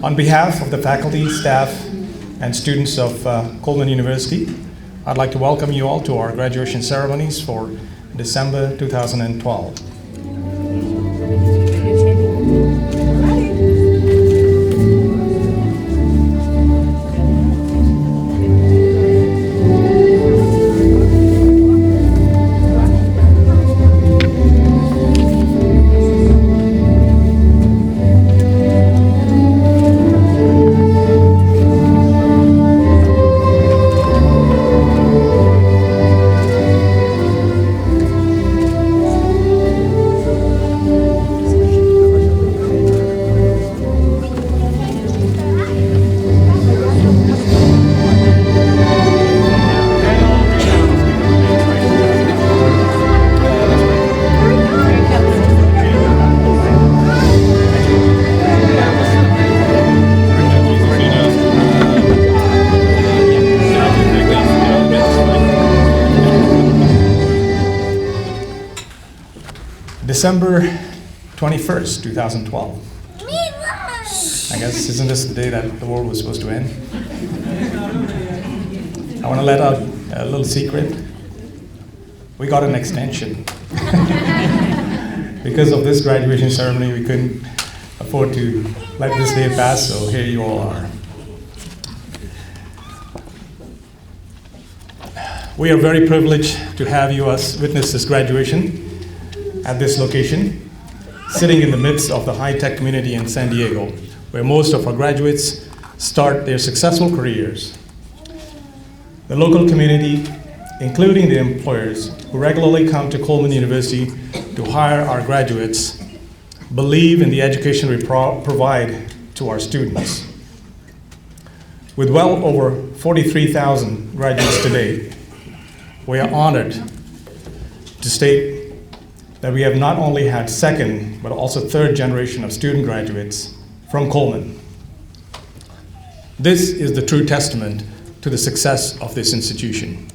On behalf of the faculty, staff, and students of Coleman University, I'd like to welcome you all to our graduation ceremonies for December 2012. December 21st, 2012. I guess, isn't this the day that the world was supposed to end? I want to let out a little secret. We got an extension. Because of this graduation ceremony, we couldn't afford to let this day pass, so here you all are. We are very privileged to have you witness this graduation at this location, sitting in the midst of the high-tech community in San Diego, where most of our graduates start their successful careers. The local community, including the employers who regularly come to Coleman University to hire our graduates, believe in the education we provide to our students. With well over 43,000 graduates today, we are honored to state that we have not only had second, but also third generation of student graduates from Coleman. This is the true testament to the success of this institution.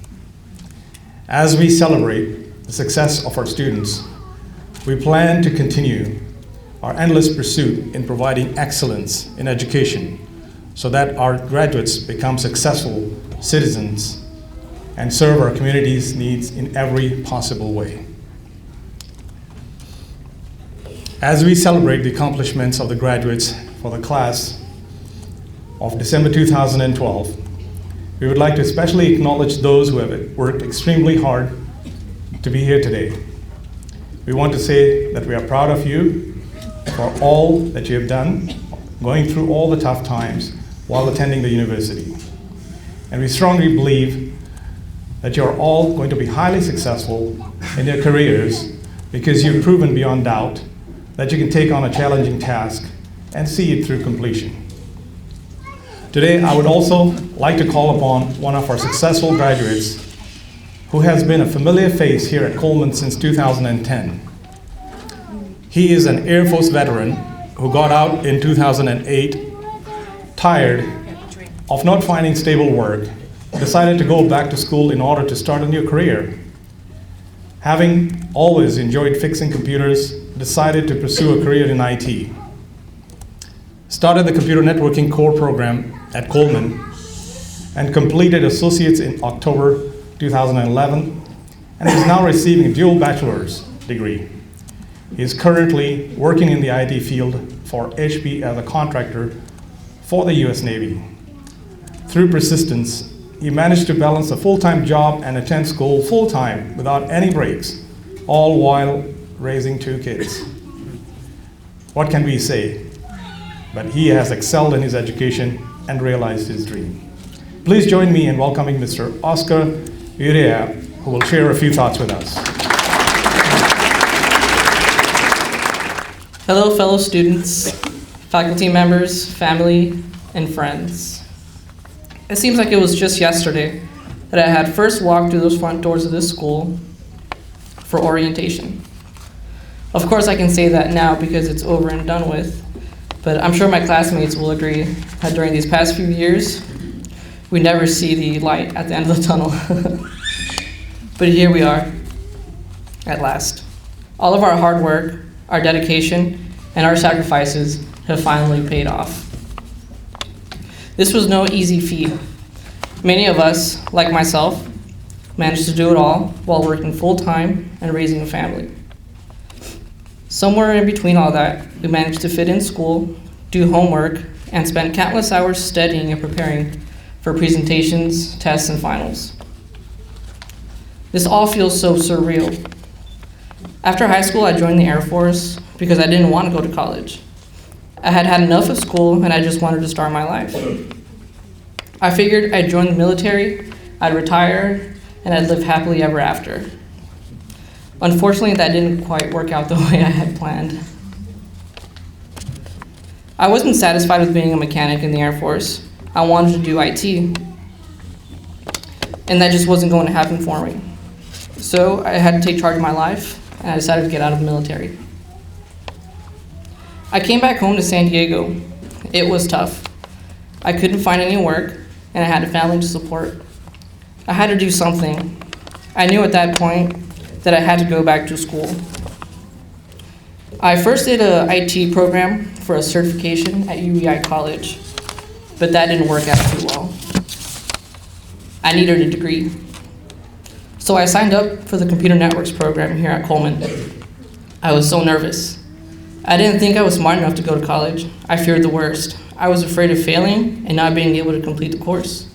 As we celebrate the success of our students, we plan to continue our endless pursuit in providing excellence in education so that our graduates become successful citizens and serve our community's needs in every possible way. As we celebrate the accomplishments of the graduates for the class of December 2012, we would like to especially acknowledge those who have worked extremely hard to be here today. We want to say that we are proud of you for all that you have done, going through all the tough times while attending the university. And we strongly believe that you're all going to be highly successful in your careers because you've proven beyond doubt that you can take on a challenging task and see it through completion. Today, I would also like to call upon one of our successful graduates who has been a familiar face here at Coleman since 2010. He is an Air Force veteran who got out in 2008, tired of not finding stable work, decided to go back to school in order to start a new career. Having always enjoyed fixing computers, decided to pursue a career in IT. Started the computer networking core program at Coleman and completed associates in October 2011 and is now receiving a dual bachelor's degree. He is currently working in the IT field for HP as a contractor for the US Navy. Through persistence, he managed to balance a full-time job and attend school full-time without any breaks, all while raising 2 kids. What can we say? But he has excelled in his education and realized his dream. Please join me in welcoming Mr. Oscar Urea, who will share a few thoughts with us. Hello, fellow students, faculty members, family, and friends. It seems like it was just yesterday that I had first walked through those front doors of this school for orientation. Of course, I can say that now because it's over and done with, but I'm sure my classmates will agree that during these past few years, we never see the light at the end of the tunnel. But here we are, at last. All of our hard work, our dedication, and our sacrifices have finally paid off. This was no easy feat. Many of us, like myself, managed to do it all while working full-time and raising a family. Somewhere in between all that, we managed to fit in school, do homework, and spend countless hours studying and preparing for presentations, tests, and finals. This all feels so surreal. After high school, I joined the Air Force because I didn't want to go to college. I had had enough of school and I just wanted to start my life. I figured I'd join the military, I'd retire, and I'd live happily ever after. Unfortunately, that didn't quite work out the way I had planned. I wasn't satisfied with being a mechanic in the Air Force. I wanted to do IT, and that just wasn't going to happen for me. So I had to take charge of my life, and I decided to get out of the military. I came back home to San Diego. It was tough. I couldn't find any work, and I had a family to support. I had to do something. I knew at that point that I had to go back to school. I first did an IT program for a certification at UEI College, but that didn't work out too well. I needed a degree. So I signed up for the computer networks program here at Coleman. I was so nervous. I didn't think I was smart enough to go to college. I feared the worst. I was afraid of failing and not being able to complete the course.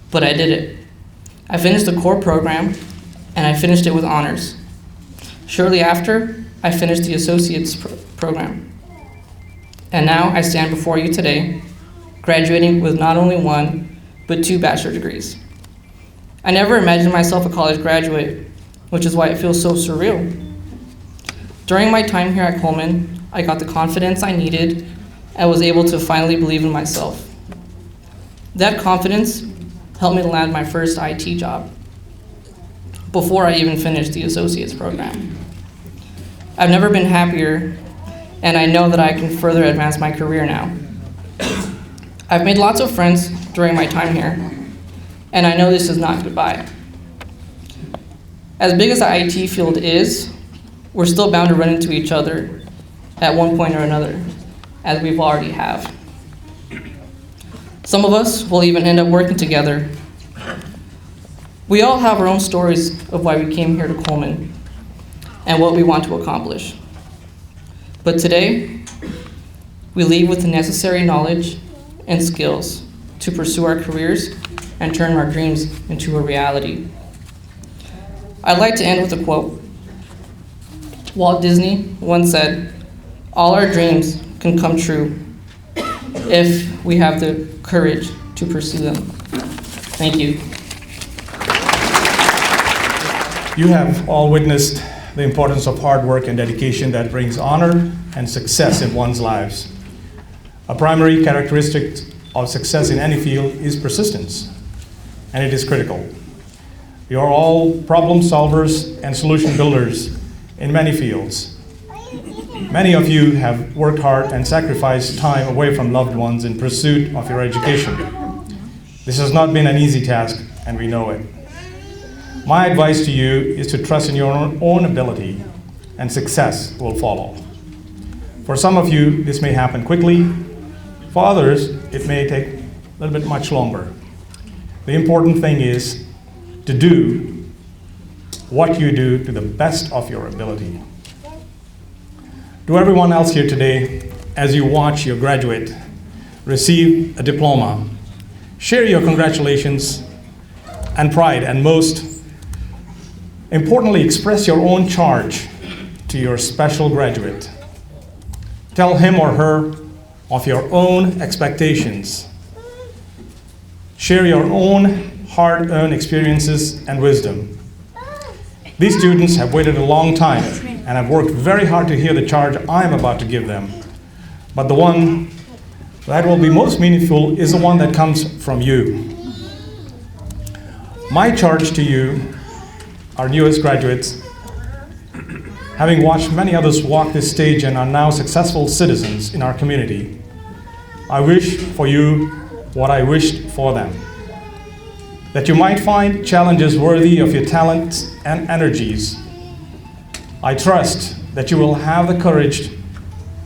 But I did it. I finished the core program, and I finished it with honors. Shortly after, I finished the associate's program. And now I stand before you today, graduating with not only one, but 2 bachelor degrees. I never imagined myself a college graduate, which is why it feels so surreal. During my time here at Coleman, I got the confidence I needed and was able to finally believe in myself. That confidence helped me to land my first IT job before I even finished the associate's program. I've never been happier, and I know that I can further advance my career now. I've made lots of friends during my time here, and I know this is not goodbye. As big as the IT field is, we're still bound to run into each other at one point or another, as we've already have. Some of us will even end up working together. We all have our own stories of why we came here to Coleman and what we want to accomplish. But today, we leave with the necessary knowledge and skills to pursue our careers and turn our dreams into a reality. I'd like to end with a quote. Walt Disney once said, "All our dreams can come true if we have the courage to pursue them." Thank you. You have all witnessed the importance of hard work and dedication that brings honor and success in one's lives. A primary characteristic of success in any field is persistence, and it is critical. You are all problem solvers and solution builders in many fields. Many of you have worked hard and sacrificed time away from loved ones in pursuit of your education. This has not been an easy task, and we know it. My advice to you is to trust in your own ability, and success will follow. For some of you, this may happen quickly. For others, it may take a little bit much longer. The important thing is to do what you do to the best of your ability. To everyone else here today, as you watch your graduate receive a diploma, share your congratulations and pride, and most importantly, express your own charge to your special graduate. Tell him or her of your own expectations. Share your own hard-earned experiences and wisdom. These students have waited a long time and have worked very hard to hear the charge I am about to give them. But the one that will be most meaningful is the one that comes from you. My charge to you, our newest graduates, having watched many others walk this stage and are now successful citizens in our community, I wish for you what I wished for them. that you might find challenges worthy of your talents and energies. I trust that you will have the courage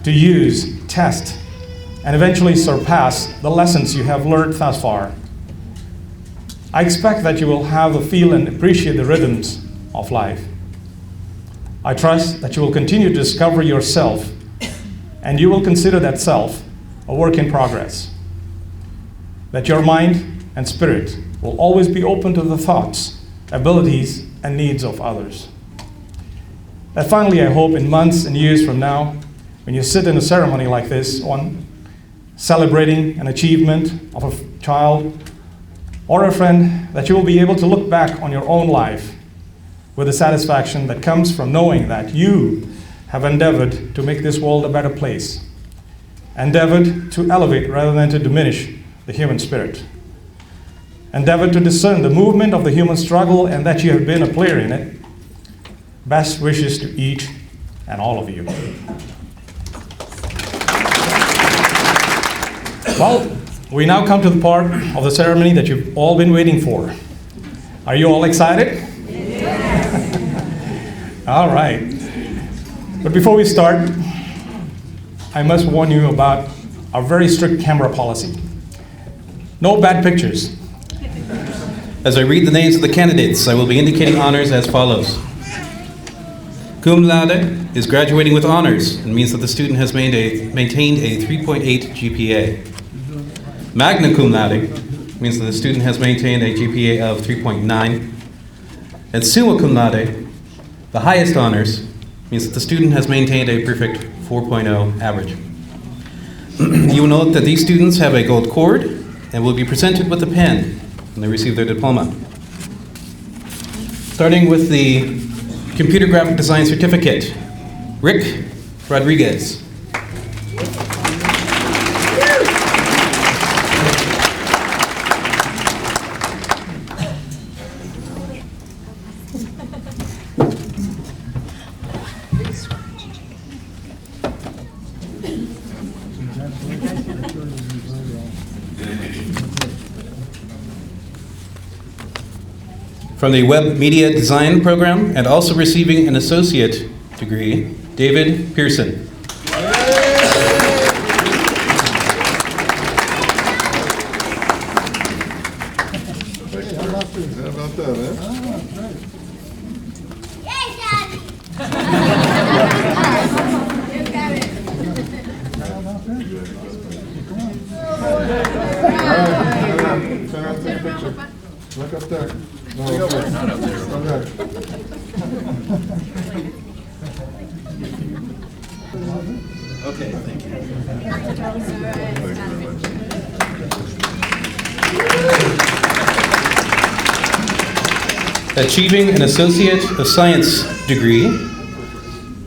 to use, test, and eventually surpass the lessons you have learned thus far. I expect that you will have the feel and appreciate the rhythms of life. I trust that you will continue to discover yourself, and you will consider that self a work in progress. That your mind and spirit will always be open to the thoughts, abilities, and needs of others. And finally, I hope in months and years from now, when you sit in a ceremony like this one, celebrating an achievement of a child or a friend, that you will be able to look back on your own life with the satisfaction that comes from knowing that you have endeavored to make this world a better place, endeavored to elevate rather than to diminish the human spirit, endeavored to discern the movement of the human struggle, and that you have been a player in it. Best wishes to each and all of you. Well, we now come to the part of the ceremony that you've all been waiting for. Are you all excited? Yes. All right. But before we start, I must warn you about our very strict camera policy. No bad pictures. As I read the names of the candidates, I will be indicating honors as follows. Cum laude is graduating with honors and means that the student has maintained a 3.8 GPA. Magna cum laude means that the student has maintained a GPA of 3.9. And summa cum laude, the highest honors, means that the student has maintained a perfect 4.0 average. You will note that these students have a gold cord and will be presented with a pen when they receive their diploma. Starting with the Computer Graphic Design Certificate, Rick Rodriguez. From the Web Media Design program and also receiving an associate degree, David Pearson. Look up there. No, up there. Not up there. Okay. Okay, thank you. Achieving an Associate of Science degree,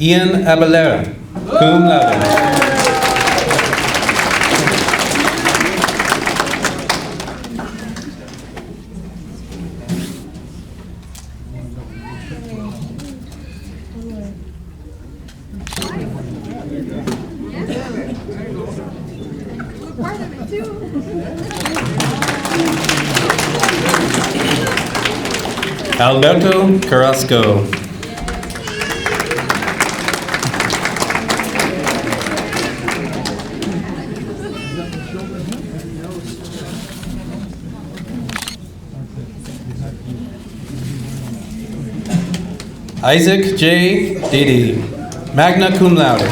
Ian Abelera, cum laude. Alberto Carrasco. Isaac J. Didi, magna cum laude.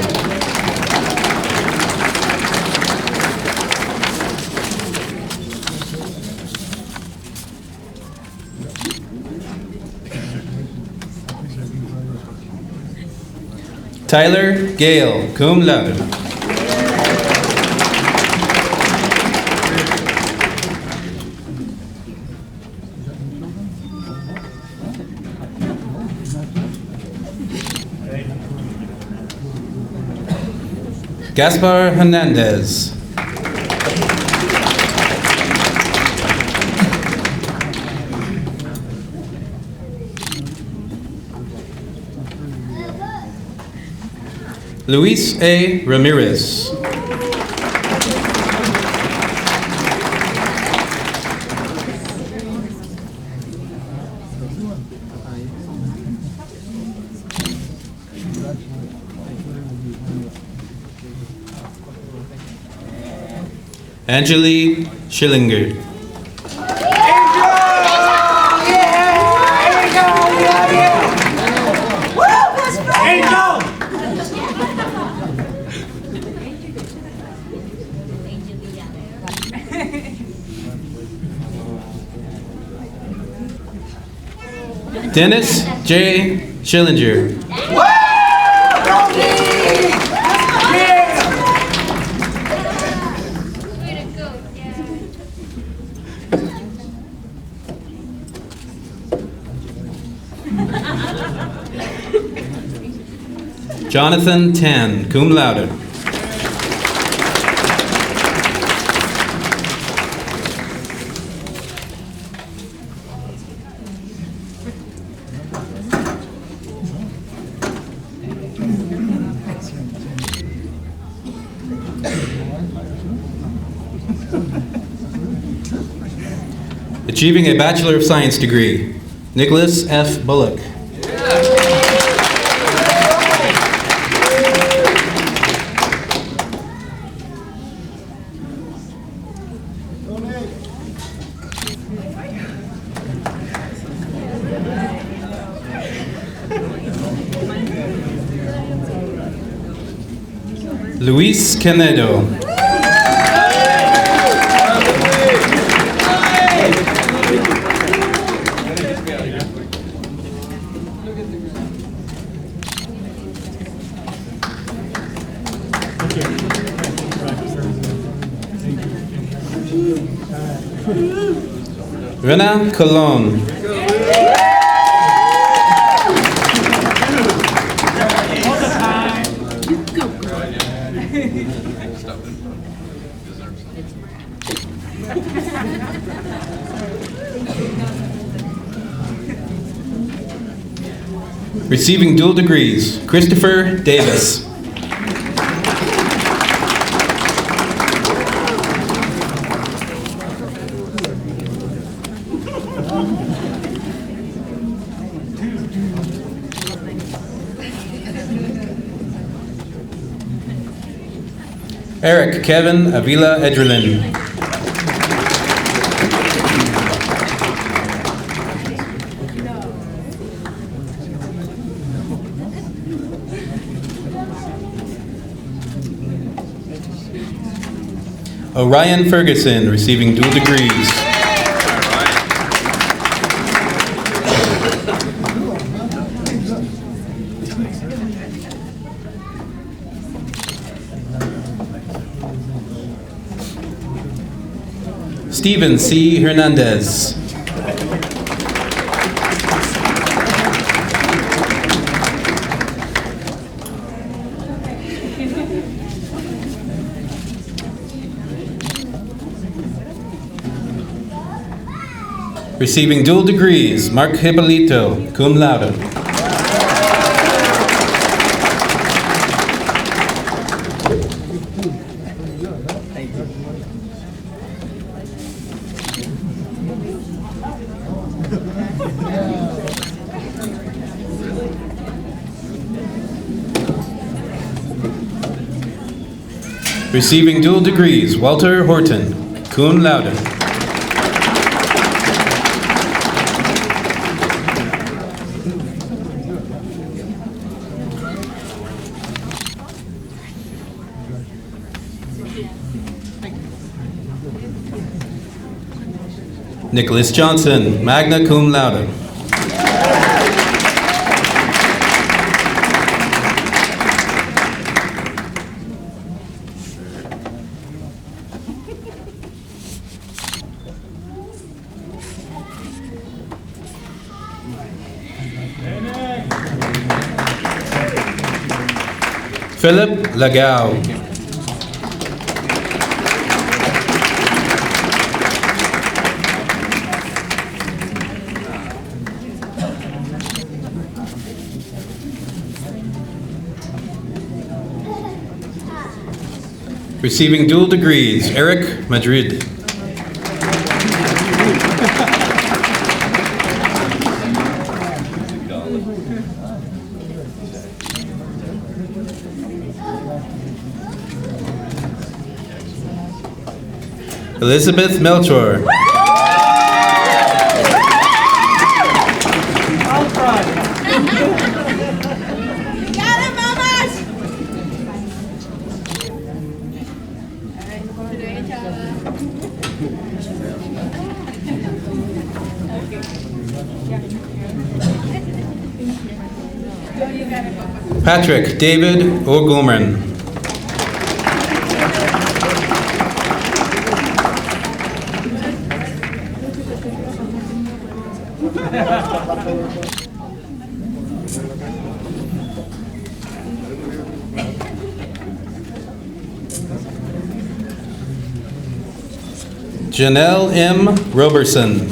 Tyler Gale, cum laude. Gaspar Hernandez. Luis A. Ramirez. Angeli Schillinger. Dennis J. Schillinger. Jonathan Tan, cum laude. Achieving a Bachelor of Science degree, Nicholas F. Bullock. Luis Canedo. Rena Colon. Receiving dual degrees, Christopher Davis. Eric Kevin Avila Edgerlin. Orion Ferguson, receiving dual degrees. Stephen C. Hernandez. Receiving dual degrees, Mark Hippolito, cum laude. Receiving dual degrees, Walter Horton, cum laude. Nicholas Johnson, magna cum laude. Philip Lagau. Receiving dual degrees, Eric Madrid. Elizabeth Melchor. Patrick David O'Gorman. Janelle M. Roberson.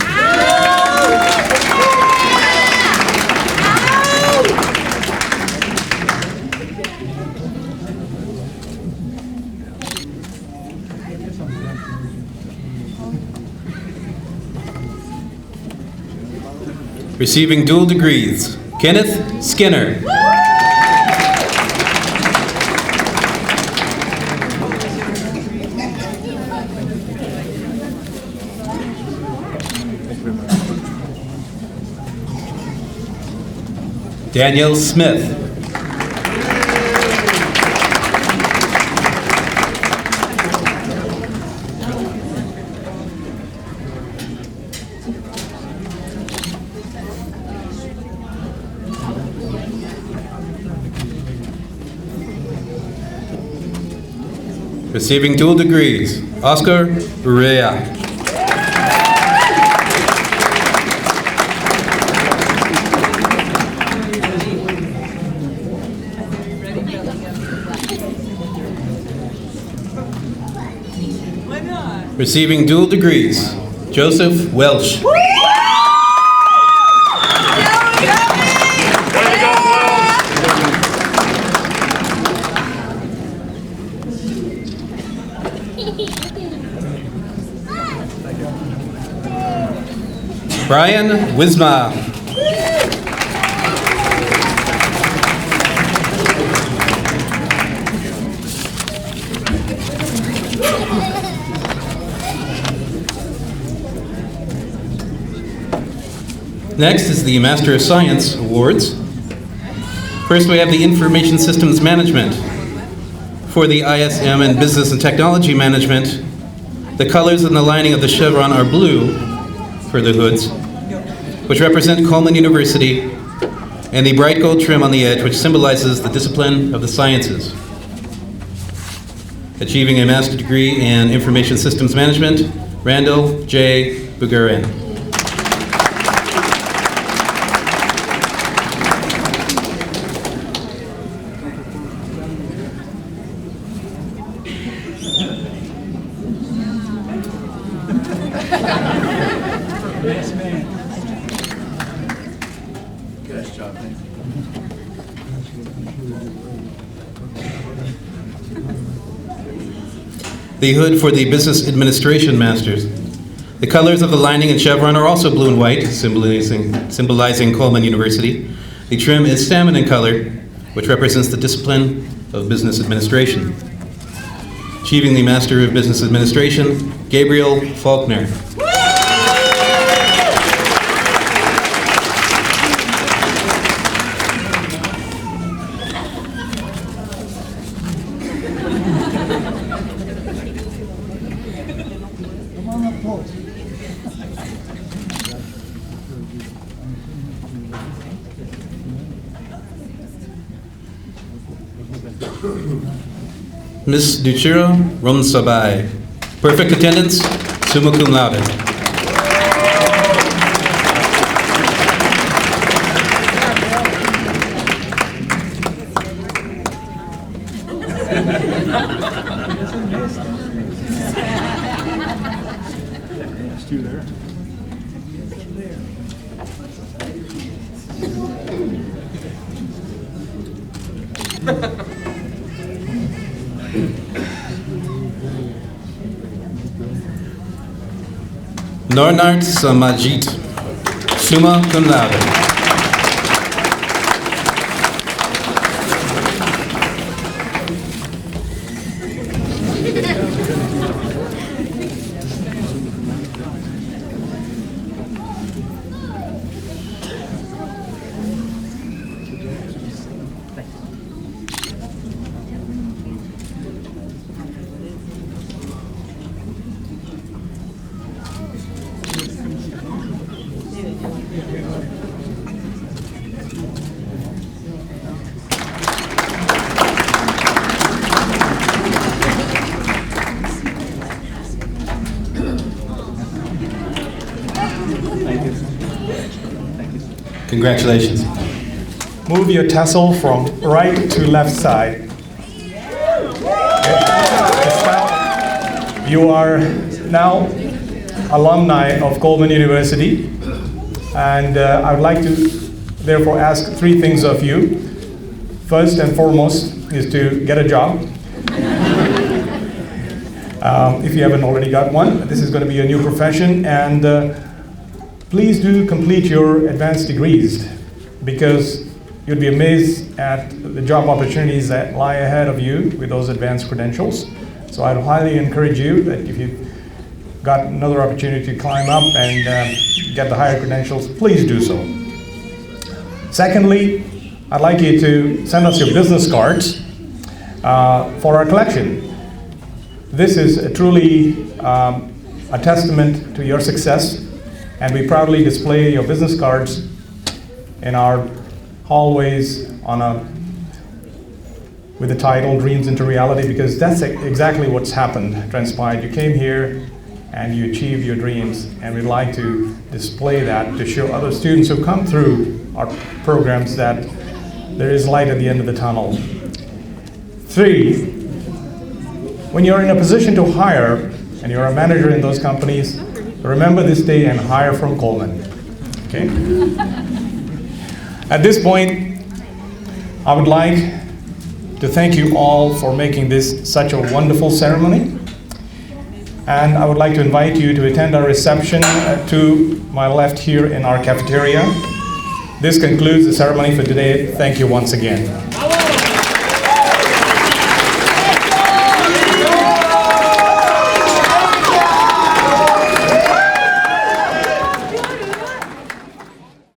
Receiving dual degrees, Kenneth Skinner. Daniel Smith. Receiving dual degrees, Oscar Urea. Receiving dual degrees, Joseph Welsh. Brian Wisma. Next is the Master of Science Awards. First, we have the Information Systems Management. For the ISM and Business and Technology Management, the colors and the lining of the chevron are blue for the hoods, which represent Coleman University, and the bright gold trim on the edge, which symbolizes the discipline of the sciences. Achieving a master's degree in Information Systems Management, Randall J. Bugarin. The hood for the Business Administration Masters. The colors of the lining and chevron are also blue and white, symbolizing Coleman University. The trim is salmon in color, which represents the discipline of business administration. Achieving the Master of Business Administration, Gabriel Faulkner. Ms. Duchiro Romsabai. Perfect attendance, summa cum laude. Nornart Samajit, summa cum laude. Congratulations. Move your tassel from right to left side. You are now alumni of Coleman.edu, and I would like to therefore ask three things of you. First and foremost is to get a job. If you haven't already got one, this is going to be a new profession, and please do complete your advanced degrees, because you'd be amazed at the job opportunities that lie ahead of you with those advanced credentials. So I'd highly encourage you that if you've got another opportunity to climb up and get the higher credentials, please do so. Secondly, I'd like you to send us your business cards for our collection. This is truly a testament to your success, and we proudly display your business cards in our hallways with the title Dreams into Reality, because that's exactly what's happened, transpired. You came here and you achieved your dreams, and we'd like to display that to show other students who come through our programs that there is light at the end of the tunnel. 3, when you're in a position to hire and you're a manager in those companies, remember this day and hire from Coleman. Okay? At this point, I would like to thank you all for making this such a wonderful ceremony. And I would like to invite you to attend our reception to my left here in our cafeteria. This concludes the ceremony for today. Thank you once again.